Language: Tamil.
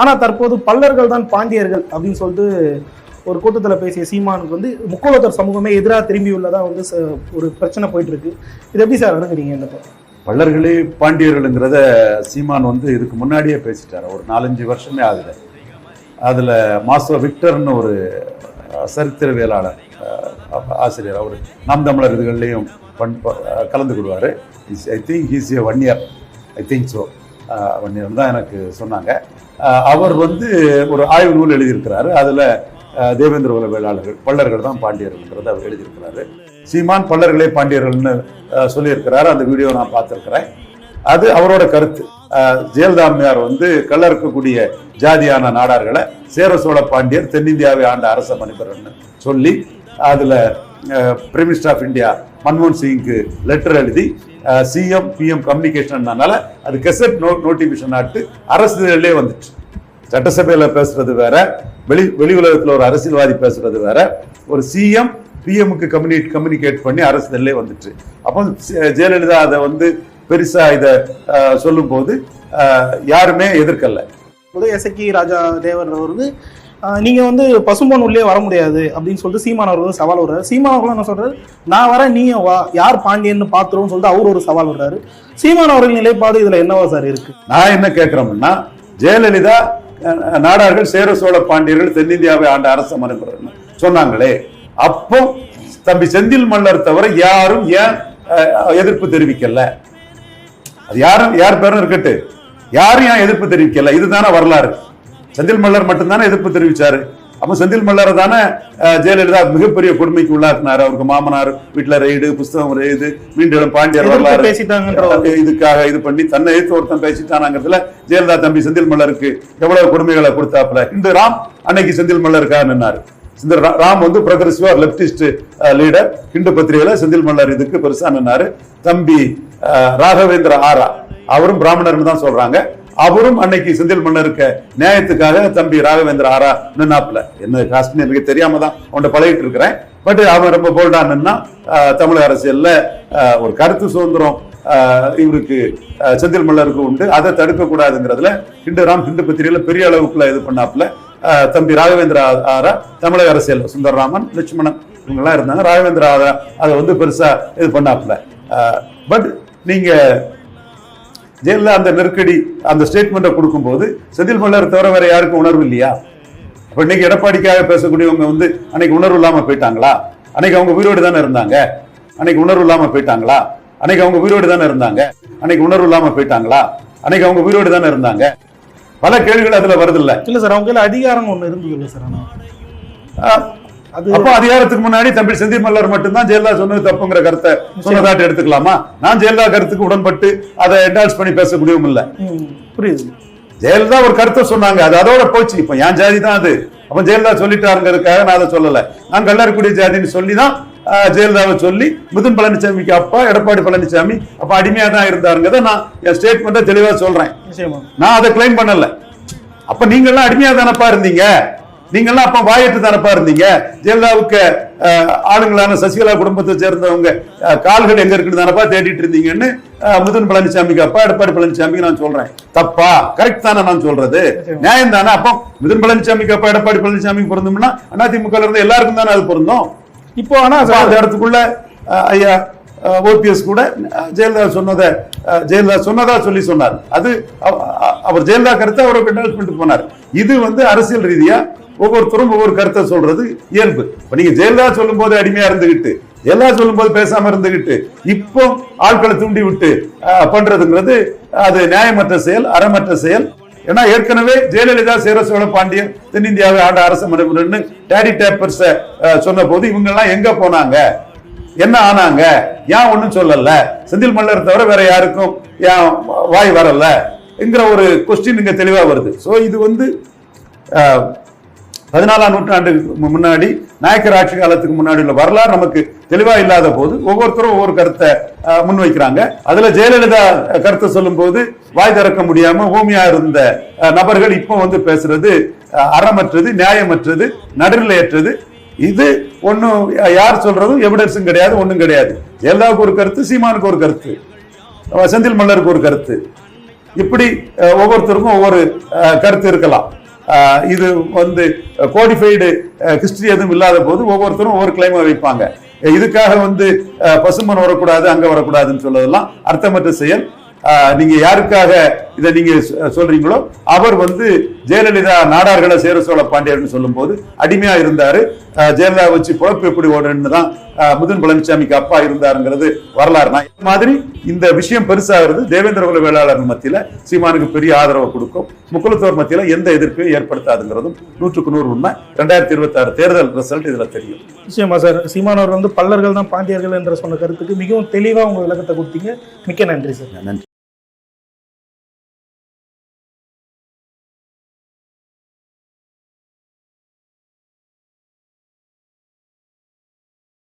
ஆனா தற்போது பல்லர்கள் தான் பாண்டியர்கள் அப்படின்னு சொல்லிட்டு ஒரு கூட்டத்தில் பேசிய சீமானுக்கு வந்து முக்கோலத்தர் சமூகமே எதிராக திரும்பியுள்ளதா வந்து ஒரு பிரச்சனை போயிட்டு இருக்கு. இது எப்படி சார் அணுகுறீங்க? இந்த பல்லர்களே பாண்டியர்களுங்கிறத சீமான் வந்து இதுக்கு முன்னாடியே பேசிட்டார். ஒரு 4-5 வருஷமே ஆகுது. அதில் மாஸ்டர் விக்டர்னு ஒரு சரித்திரவியலாளர் ஆசிரியர், அவர் நாம் தமிழர் இதுகள்லையும் கலந்து கொள்வார். I think he's A 1 year, I think so 1 year தான் எனக்கு சொன்னாங்க. அவர் வந்து ஒரு ஆய்வு நூல் எழுதியிருக்கிறாரு. அதில் தேவேந்திர குல வேளாளர்கள் பல்லர்கள் தான் பாண்டியர்கள்ன்றதை அவர் எழுதியிருக்கிறாரு. சீமான் பல்லர்களே பாண்டியர்கள்னு சொல்லியிருக்கிறாரு. அந்த வீடியோ நான் பார்த்துருக்கிறேன். அது அவரோட கருத்து. ஜெயலலிதாமையார் வந்து கள்ள இருக்கக்கூடிய ஜாதியான நாடார்களை சேர சோழ பாண்டியர் தென்னிந்தியாவை ஆண்ட அரச மனிதர்னு சொல்லி அதில் பிரைம் மினிஸ்டர் ஆஃப் இந்தியா மன்மோகன் சிங்க்கு லெட்டர் எழுதி சிஎம் பிஎம் கம்யூனிகேஷன்னால அது கெசட் நோட்டிபிகேஷன் ஆட்டு அரசியலே வந்துச்சு. சட்டசபையில் பேசுறது வேற, வெளி உலகத்தில் ஒரு அரசியல்வாதி பேசுறது வேற. ஒரு சிஎம் பிஎம்க்கு கம்யூனிகேட் பண்ணி அரசியலே வந்துச்சு. அப்போ ஜெயலலிதா அதை வந்து பெருசா இதை சொல்லும் போது யாருமே எதிர்க்கல. எசக்கி ராஜா தேவர் வந்து நீங்க வந்து பசும்பொன் உள்ளே வர முடியாது அப்படின்னு சொல்லிட்டு சீமான் அவர் வந்து சவால் விடுறாரு. சீமான் அவர்களும் என்ன சொல்றாரு, நான் வர நீங்க வா, யார் பாண்டியன்னு பாத்துருவோம் சொல்லிட்டு அவர் ஒரு சவால் விடுறாரு. சீமான் அவர்கள் நிலைப்பாடு இதுல என்னவா சார் இருக்கு? நான் என்ன கேட்கிறோம்னா, ஜெயலலிதா நாடார்கள் சேர சோழ பாண்டியர்கள் தென்னிந்தியாவை ஆண்ட அரச மரபுன்னு சொன்னாங்களே, அப்போ தம்பி செந்தில் மல்லர் தவிர யாரும் ஏன் எதிர்ப்பு தெரிவிக்கல? அது யார் பேரும் இருக்கட்டு, யாரும் ஏன் எதிர்ப்பு தெரிவிக்கல? இதுதானே வரலாறு. செந்தில் மல்லர் மட்டும்தானே எதிர்ப்பு தெரிவிச்சாரு. அப்ப செந்தில் மல்லரை தானே ஜெயலலிதா மிகப்பெரிய கொடுமைக்கு உள்ளாக்குனாரு. அவருக்கு மாமனார் வீட்டுல ரெய்டு, புஸ்தகம் ரெய்டு, மீண்டும் பாண்டியர் வரலாறு இதுக்காக இது பண்ணி தன்னை எதிர்த்து ஒருத்தன் பேசிட்டானாங்கிறதுல ஜெயலலிதா தம்பி செந்தில் மல்லருக்கு எவ்வளவு கொடுமைகளை கொடுத்தாப்புல. இந்த ராம் அன்னைக்கு செந்தில் மல்லருக்காக நின்னாரு. ராம் வந்து ப்ரோக்ரசிவ் லெப்டிஸ்ட் லீடர். ஹிந்து பத்திரிகையில செந்தில் மல்லர் இதுக்கு பெருசா நின்னாரு. தம்பி ராகவேந்திர ஆரா, அவரும் பிராமணர்னு தான் சொல்றாங்க, அவரும் அன்னைக்கு செந்தில் மல்லருக்கு நியாயத்துக்காக தம்பி ராகவேந்திர ஆரா நின்னாப்புல. என்ன காஸ்ட்னு எனக்கு தெரியாம தான் அவன்கிட்ட பழகிட்டு இருக்கிறேன். பட் அவன் ரொம்ப போல்டா நின்னா தமிழக அரசியல்ல ஒரு கருத்து சுதந்திரம் இவருக்கு செந்தில் மல்லருக்கு உண்டு, அதை தடுக்க கூடாதுங்கிறதுல ஹிந்து பத்திரிகையில பெரிய அளவுக்குள்ள இது பண்ணாப்புல. தம்பி ராகவேந்திர ஆரா தமிழக அரசியல் சுந்தரராமன், லட்சுமணன் இவங்கெல்லாம் இருந்தாங்க. ராகவேந்திர ஆரா அதை வந்து பெருசா இது பண்ணாப்புல. பட் நீங்க ஜெயலலிதா அந்த நெருக்கடி அந்த ஸ்டேட்மெண்ட்டை கொடுக்கும்போது செந்தில் மல்லர் தவிர வேற யாருக்கும் உணர்வு இல்லையா? அப்ப இன்னைக்கு எடப்பாடிக்காக பேசக்கூடியவங்க வந்து அன்னைக்கு உணர்வு இல்லாம போயிட்டாங்களா? அன்னைக்கு அவங்க உயிரோடு தானே இருந்தாங்க. அன்னைக்கு உணர்வு இல்லாம போயிட்டாங்களா? அன்னைக்கு அவங்க உயிரோடு தானே இருந்தாங்க. அன்னைக்கு உணர்வு இல்லாம போயிட்டாங்களா? அன்னைக்கு அவங்க உயிரோடு தானே இருந்தாங்க. பல கேள்விகள் அதுல வருது இல்ல. இல்ல சார், அவங்க அதிகாரம் ஒண்ணு இருந்தது சார். அப்போ அதிகாரத்துக்கு முன்னாடி தம்பி செந்தில் மல்லர் மட்டும்தான் ஜெயலலிதா சொன்னது தப்புங்கிற கருத்தை சொன்னதாட்டு எடுத்துக்கலாமா? நான் ஜெயலலிதா கருத்துக்கு உடன்பட்டு அதை என்டால்ஸ் பண்ணி பேசக்கூடியவும் இல்ல. புரியுது. ஜெயலலிதா ஒரு கருத்தை சொன்னாங்க, அது அதோட போச்சு. இப்ப என் ஜாதி தான் அது, அப்ப ஜெயலலிதா சொல்லிட்டாருங்கிறதுக்காக நான் அதை சொல்லல. நான் கல்லறக்கூடிய ஜாதின்னு சொல்லிதான் ஜெயலலிதாவை சொல்லி மிதுன் பழனிசாமிக்கு அப்பா எடப்பாடி பழனிசாமி அப்ப அடிமையா தான் இருந்தாருங்கிறத நான் என் ஸ்டேட்மெண்ட்டை தெளிவா சொல்றேன். நான் அதை கிளைம் பண்ணல. அப்ப நீங்க எல்லாம் அடிமையா தானப்பா இருந்தீங்க, நீங்கெல்லாம் அப்ப வாயிட்டு தானப்பா இருந்தீங்க. ஜெயலலிதாவுக்கு ஆளுங்களான சசிகலா குடும்பத்தை சேர்ந்தவங்க கால்கள் எங்க இருக்குன்னு தானப்பா தேடிட்டு இருந்தீங்கன்னு மிதுன் பழனிசாமிக்கு அப்பா எடப்பாடி பழனிசாமிக்கு நான் சொல்றேன். தப்பா கரெக்ட் தானே நான் சொல்றது? நியாயம் தானே? அப்போ மிதுன் பழனிசாமிக்கு அப்பா எடப்பாடி பழனிசாமிக்கு பொருந்தும்னா அதிமுக இருந்து எல்லாருக்கும் தானே அது பொருந்தும். இப்போ ஆனா அந்த இடத்துக்குள்ள ஐயா ஓபிஎஸ் கூட ஜெயலலிதா சொன்னதா சொல்லி சொன்னார். அது அவர் ஜெயலலிதா கருத்தை அவரை பண்ணிட்டு போனார். இது வந்து அரசியல் ரீதியா ஒவ்வொருத்தரும் ஒவ்வொரு கருத்தை சொல்றது இயல்பு. இப்ப நீங்க ஜெயலலிதா சொல்லும் போது அடிமையா இருந்துகிட்டு, ஜெயலலிதா சொல்லும் போது பேசாம இருந்துகிட்டு, இப்போ ஆட்களை தூண்டி விட்டு பண்றதுங்கிறது அது நியாயமற்ற செயல், அறமற்ற செயல். ஏன்னா ஏற்கனவே ஜெயலலிதா சேர சோழ பாண்டியன் தென்னிந்தியாவை ஆண்ட அரச மரபுன்னு டேடி டேப்பர்ஸ் சொன்ன போது இவங்க எல்லாம் எங்க போனாங்க, என்ன ஆனாங்க, ஏன் ஒண்ணும் சொல்லல? செந்தில் மல்லர் தவிர வேற யாருக்கும் ஏன் வாய் வரல என்கிற ஒரு கொஸ்டின் இங்க தெளிவா வருது. சோ இது வந்து 14ஆம் நூற்றாண்டுக்கு முன்னாடி நாயக்கர் ஆட்சி காலத்துக்கு முன்னாடி உள்ள வரலாறு நமக்கு தெளிவா இல்லாத போது ஒவ்வொருத்தரும் ஒவ்வொரு கருத்தை முன்வைக்கிறாங்க. அதுல ஜெயலலிதா கருத்தை சொல்லும் போது வாய் திறக்க முடியாம ஊமையா இருந்த நபர்கள் இப்போ வந்து பேசுறது அறமற்றது, நியாயமற்றது, நடுநிலையற்றது. இது ஒன்னும் யார் சொல்றதும் எவிடன்ஸும் கிடையாது, ஒண்ணும் கிடையாது. ஜெயலலிதாவுக்கு ஒரு கருத்து, சீமானுக்கு ஒரு கருத்து, செந்தில் மல்லருக்கு ஒரு கருத்து. இப்படி ஒவ்வொருத்தருக்கும் ஒவ்வொரு கருத்து இருக்கலாம். இது வந்து கோடிஃபைடு ஹிஸ்டரி எதுவும் இல்லாத போது ஒவ்வொருத்தரும் ஒவ்வொரு கிளைமை வைப்பாங்க. இதுக்காக வந்து பசுமன் வரக்கூடாது அங்க வரக்கூடாதுன்னு சொல்றதெல்லாம் அர்த்தமற்ற செயல். நீங்க யாருக்காக இதை நீங்க சொல்றீங்களோ அவர் வந்து ஜெயலலிதா நாடார்களை சேர சோழ பாண்டியர்னு சொல்லும் போது அடிமையா இருந்தாரு. ஜெயலலிதா வச்சு பொழப்பு எப்படி ஓடுன்னு தான் முதன் பழனிசாமிக்கு அப்பா இருந்தாருங்கிறது வரலாறு. இந்த மாதிரி இந்த விஷயம் பெருசாகிறது தேவேந்திர குல வேளாளர் மத்தியில சீமானுக்கு பெரிய ஆதரவு கொடுக்கும். முக்குலத்தோர் மத்தியில எந்த எதிர்ப்பையும் ஏற்படுத்தாதுங்கிறதும் 100% உண்மை. 2026 தேர்தல் ரிசல்ட் இதுல தெரியும். நிச்சயமா சார். சீமானவர் வந்து பல்லர்கள் தான் பாண்டியர்கள் என்ற சொன்ன கருத்துக்கு மிகவும் தெளிவா உங்க விளக்கத்தை கொடுத்தீங்க. மிக்க நன்றி சார். நன்றி.